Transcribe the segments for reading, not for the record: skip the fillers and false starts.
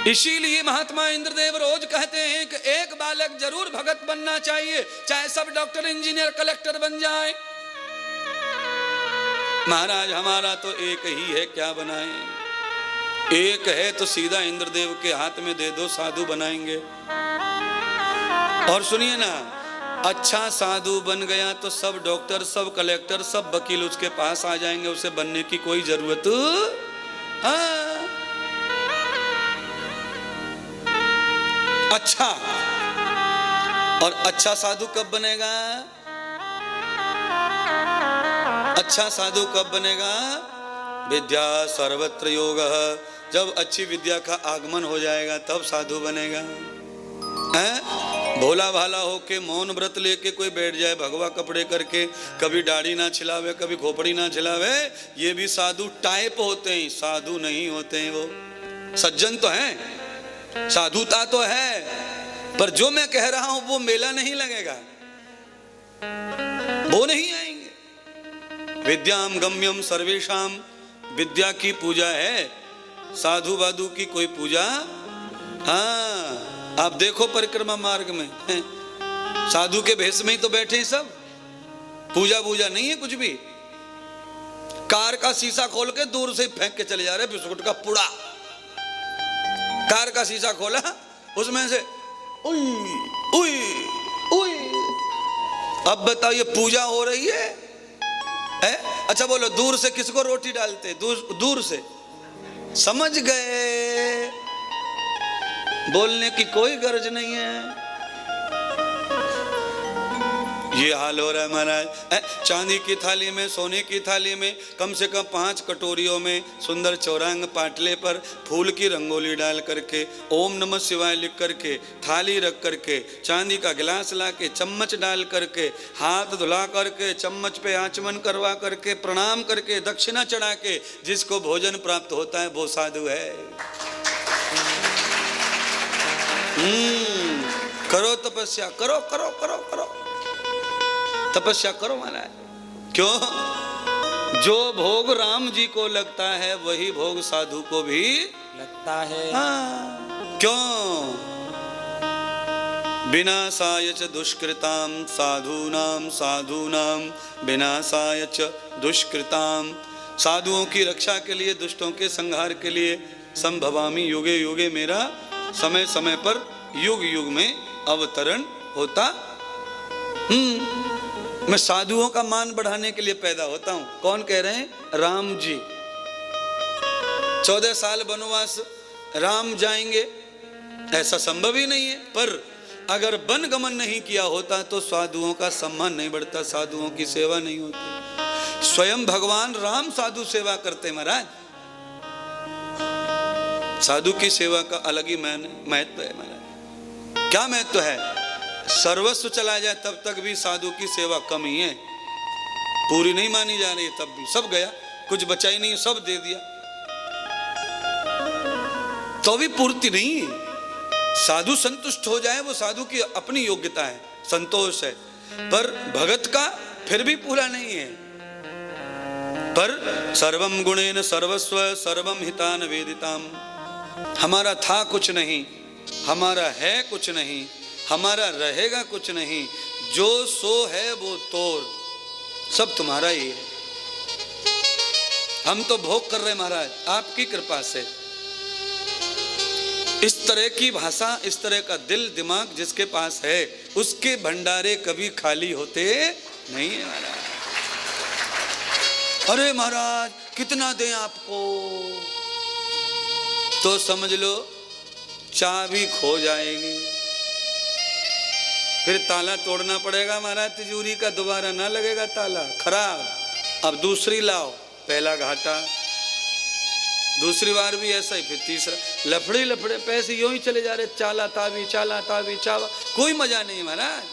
इसीलिए महात्मा इंद्रदेव रोज कहते हैं कि एक बालक जरूर भगत बनना चाहिए, चाहे सब डॉक्टर इंजीनियर कलेक्टर बन जाए। महाराज हमारा तो एक ही है, क्या बनाएं? एक है तो सीधा इंद्रदेव के हाथ में दे दो, साधु बनाएंगे। और सुनिए ना, अच्छा साधु बन गया तो सब डॉक्टर, सब कलेक्टर, सब वकील उसके पास आ जाएंगे, उसे बनने की कोई जरूरत। हाँ अच्छा, और अच्छा साधु कब बनेगा? अच्छा साधु कब बनेगा? विद्या सर्वत्र योगः, जब अच्छी विद्या का आगमन हो जाएगा तब साधु बनेगा। हैं? भोला भाला होके मौन व्रत लेके कोई बैठ जाए, भगवा कपड़े करके, कभी दाढ़ी ना छिलावे, कभी खोपड़ी ना छिलावे, ये भी साधु टाइप होते हैं, साधु नहीं होते हैं। वो सज्जन तो हैं, साधुता तो है, पर जो मैं कह रहा हूं वो मेला नहीं लगेगा, वो नहीं आएंगे। विद्याम गम्यम सर्वेशाम, विद्या की पूजा है, साधु वाधु की कोई पूजा। हाँ आप देखो परिक्रमा मार्ग में साधु के भेष में ही तो बैठे हैं सब, पूजा पूजा नहीं है कुछ भी। कार का शीशा खोल के दूर से फेंक के चले जा रहे, बिस्कुट का पुड़ा, कार का शीशा खोला, उसमें से उई उई उई। अब बताओ ये पूजा हो रही है? अच्छा बोलो, दूर से किसको रोटी डालते? दूर से। समझ गए, बोलने की कोई गरज नहीं है। ये हाल हो रहा है महाराज। चांदी की थाली में, सोने की थाली में, कम से कम 5 कटोरियों में सुंदर चौरंग पाटले पर फूल की रंगोली डाल करके, ओम नमः शिवाय लिख करके, थाली रख करके, चांदी का गिलास ला के, चम्मच डाल करके, हाथ धुला करके, चम्मच पे आचमन करवा करके, प्रणाम करके, दक्षिणा चढ़ा के जिसको भोजन प्राप्त होता है वो साधु है। करो तपस्या, करो करो करो करो तपस्या करो महाराज। क्यों? जो भोग राम जी को लगता है वही भोग साधु को भी लगता है। हाँ। क्यों? विनाशाय च दुष्कृताम साधूनाम साधूनाम विनाशाय च दुष्कृताम। साधुओं की रक्षा के लिए, दुष्टों के संहार के लिए संभवामि युगे युगे, मेरा समय समय पर युग युग में अवतरण होता। मैं साधुओं का मान बढ़ाने के लिए पैदा होता हूं। कौन कह रहे हैं? राम जी। 14 साल वनवास राम जाएंगे, ऐसा संभव ही नहीं है। पर अगर वन गमन नहीं किया होता तो साधुओं का सम्मान नहीं बढ़ता, साधुओं की सेवा नहीं होती। स्वयं भगवान राम साधु सेवा करते महाराज। साधु की सेवा का अलग ही महत्व है महाराज। क्या महत्व है? सर्वस्व चला जाए तब तक भी साधु की सेवा कम ही है, पूरी नहीं मानी जा रही है। तब भी सब गया, कुछ बचा ही नहीं, सब दे दिया तो भी पूर्ति नहीं। साधु संतुष्ट हो जाए वो साधु की अपनी योग्यता है, संतोष है, पर भगत का फिर भी पूरा नहीं है। पर सर्वम गुणेन सर्वस्व सर्वम हितान वेदिताम। हमारा था कुछ नहीं, हमारा है कुछ नहीं, हमारा रहेगा कुछ नहीं, जो सो है वो तोर, सब तुम्हारा ही है। हम तो भोग कर रहे महाराज आपकी कृपा से। इस तरह की भाषा, इस तरह का दिल दिमाग जिसके पास है, उसके भंडारे कभी खाली होते नहीं है महाराज। अरे महाराज कितना दें आपको, तो समझ लो चाबी खो जाएगी, फिर ताला तोड़ना पड़ेगा महाराज तिजोरी का, दोबारा ना लगेगा ताला, खराब। अब दूसरी लाओ, पहला घाटा, दूसरी बार भी ऐसा ही, फिर तीसरा, लफड़े लफड़े पैसे यूं ही चले जा रहे, चाला ताबी चाला ताबी चावा, कोई मजा नहीं महाराज।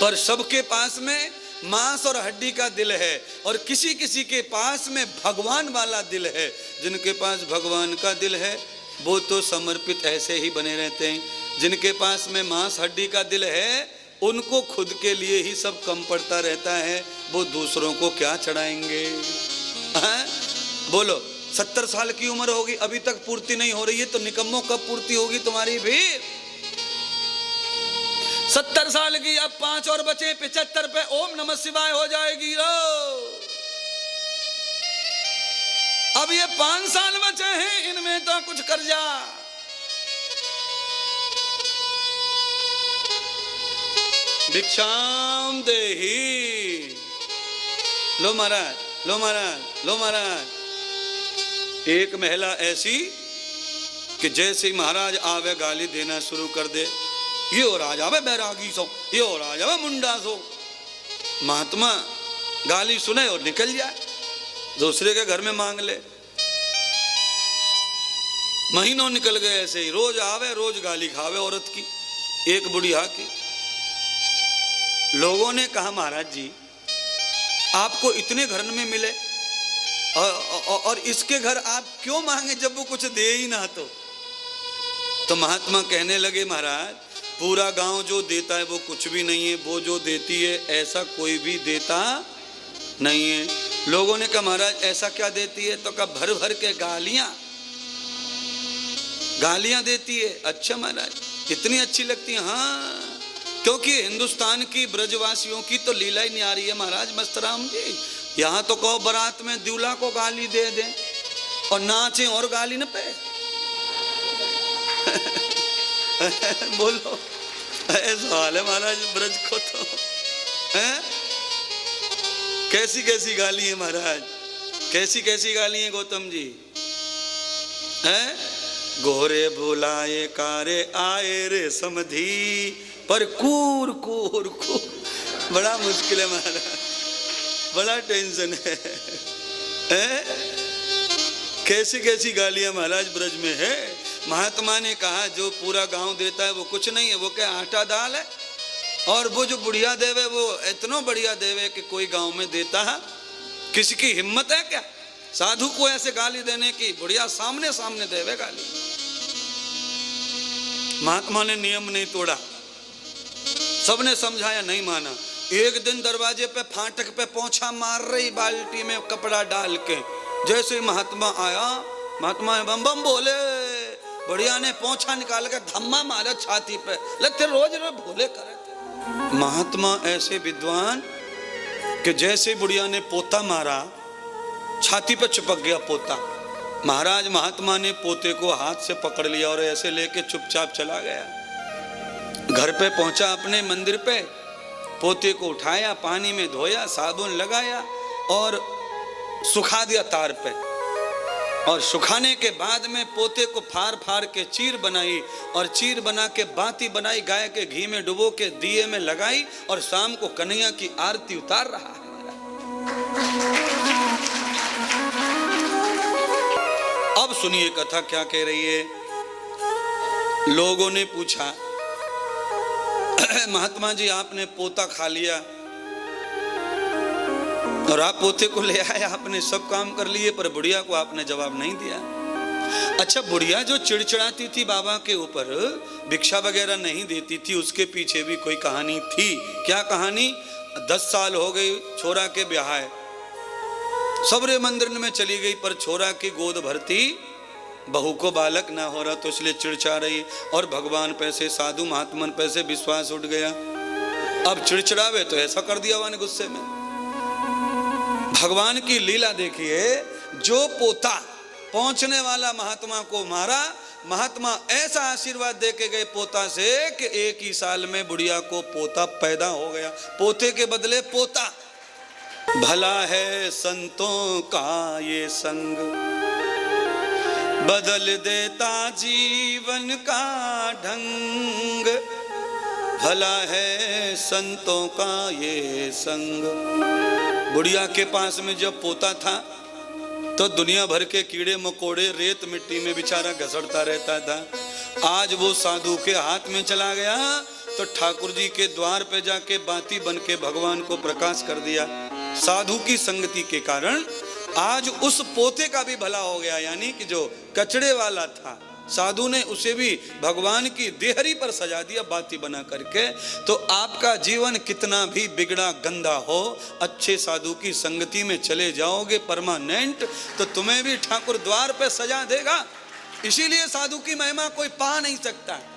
पर सबके पास में मांस और हड्डी का दिल है, और किसी किसी के पास में भगवान वाला दिल है। जिनके पास भगवान का दिल है वो तो समर्पित ऐसे ही बने रहते हैं। जिनके पास में मांस हड्डी का दिल है उनको खुद के लिए ही सब कम पड़ता रहता है, वो दूसरों को क्या चढ़ाएंगे? बोलो, 70 साल की उम्र होगी, अभी तक पूर्ति नहीं हो रही है, तो निकम्मों कब पूर्ति होगी तुम्हारी भी? 70 साल की, अब 5 और बचे, 75 पे ओम नमः शिवाय हो जाएगी रो। अब ये 5 साल बचे हैं, इनमें तो कुछ कर जा। भिक्षाम देहि। लो महाराज, लो महाराज, लो महाराज। एक महिला ऐसी कि जैसे महाराज आवे गाली देना शुरू कर दे, ये हो राजा वे बैरागी सो, ये हो राजा वे मुंडा सो। महात्मा गाली सुने और निकल जाए, दूसरे के घर में मांग ले। महीनों निकल गए ऐसे ही, रोज आवे रोज गाली खावे औरत की, एक बुढ़िया की। लोगों ने कहा महाराज जी आपको इतने घर में मिले और इसके घर आप क्यों मांगे जब वो कुछ दे ही ना। तो महात्मा कहने लगे महाराज पूरा गांव जो देता है वो कुछ भी नहीं है, वो जो देती है ऐसा कोई भी देता नहीं है। लोगों ने कहा महाराज ऐसा क्या देती है? तो कहा भर भर के गालियां देती है। अच्छा महाराज इतनी अच्छी लगती है? हाँ, क्योंकि हिंदुस्तान की ब्रजवासियों की तो लीला ही नहीं आ रही है महाराज मस्तराम जी। यहाँ तो कहो बारात में दूल्हा को गाली दे दें और नाचे और गाली न पे। बोलो ऐसा हाल है महाराज ब्रज को तो है? कैसी कैसी गाली है महाराज, कैसी कैसी गाली है गौतम जी है? गोरे बुलाए कारे आए रे समधी पर कूर कूर कूर। बड़ा मुश्किल है महाराज, बड़ा टेंशन है? कैसी कैसी गालियां महाराज ब्रज में है। महात्मा ने कहा जो पूरा गांव देता है वो कुछ नहीं है, वो क्या आटा दाल है। और वो जो बुढ़िया देवे वो इतना बढ़िया देवे कि कोई गांव में देता है। किसी की हिम्मत है क्या साधु को ऐसे गाली देने की? बुढ़िया सामने सामने देवे गाली। महात्मा ने नियम नहीं तोड़ा, सबने समझाया नहीं माना। एक दिन दरवाजे पे फाटक पे पोंछा मार रही बाल्टी में कपड़ा डाल के, जैसे महात्मा आया महात्मा ने बम बम बोले, बढ़िया ने पोंछा निकाल के धम्मा मारा छाती पे, लगते रोज रोज भोले करे थे। महात्मा ऐसे विद्वान कि जैसे बुढ़िया ने पोता मारा छाती पे चिपक गया पोता। महाराज महात्मा ने पोते को हाथ से पकड़ लिया और ऐसे लेके चुपचाप चला गया। घर पे पहुंचा अपने मंदिर पे, पोते को उठाया, पानी में धोया, साबुन लगाया और सुखा दिया तार पे। और सुखाने के बाद में पोते को फाड़ फाड़ के चीर बनाई और चीर बना के बाती बनाई, गाय के घी में डुबो के दिए में लगाई और शाम को कन्हैया की आरती उतार रहा है। अब सुनिए कथा क्या कह रही है। लोगों ने पूछा महात्मा जी आपने पोता खा लिया और आप पोते को ले आए, आपने सब काम कर लिए, पर बुढ़िया को आपने जवाब नहीं दिया। अच्छा बुढ़िया जो चिड़चिड़ाती थी बाबा के ऊपर, भिक्षा वगैरह नहीं देती थी, उसके पीछे भी कोई कहानी थी। क्या कहानी? 10 साल हो गई छोरा के ब्याह है, सबरे मंदिर में चली गई, पर छोरा की गोद भरती बहू को बालक ना हो रहा तो इसलिए चिड़चिड़ा रही। और भगवान पैसे साधु महात्मन पैसे विश्वास उठ गया। अब चिड़चिड़ावे तो ऐसा कर दिया वाने गुस्से में। भगवान की लीला देखिए, जो पोता पहुंचने वाला महात्मा को मारा, महात्मा ऐसा आशीर्वाद दे के गए पोता से कि एक ही साल में बुढ़िया को पोता पैदा हो गया। पोते के बदले पोता। भला है संतों का ये संग, बदल देता जीवन का ढंग। भला है संतों का ये संग। बुढ़िया के पास में जब पोता था तो दुनिया भर के कीड़े मकोड़े रेत मिट्टी में बेचारा घसड़ता रहता था। आज वो साधु के हाथ में चला गया तो ठाकुर जी के द्वार पे जाके बाती बन के भगवान को प्रकाश कर दिया। साधु की संगति के कारण आज उस पोते का भी भला हो गया, यानी कि जो कचड़े वाला था साधु ने उसे भी भगवान की देहरी पर सजा दिया बाती बना करके। तो आपका जीवन कितना भी बिगड़ा गंदा हो, अच्छे साधु की संगति में चले जाओगे परमानेंट, तो तुम्हें भी ठाकुर द्वार पे सजा देगा। इसीलिए साधु की महिमा कोई पा नहीं सकता।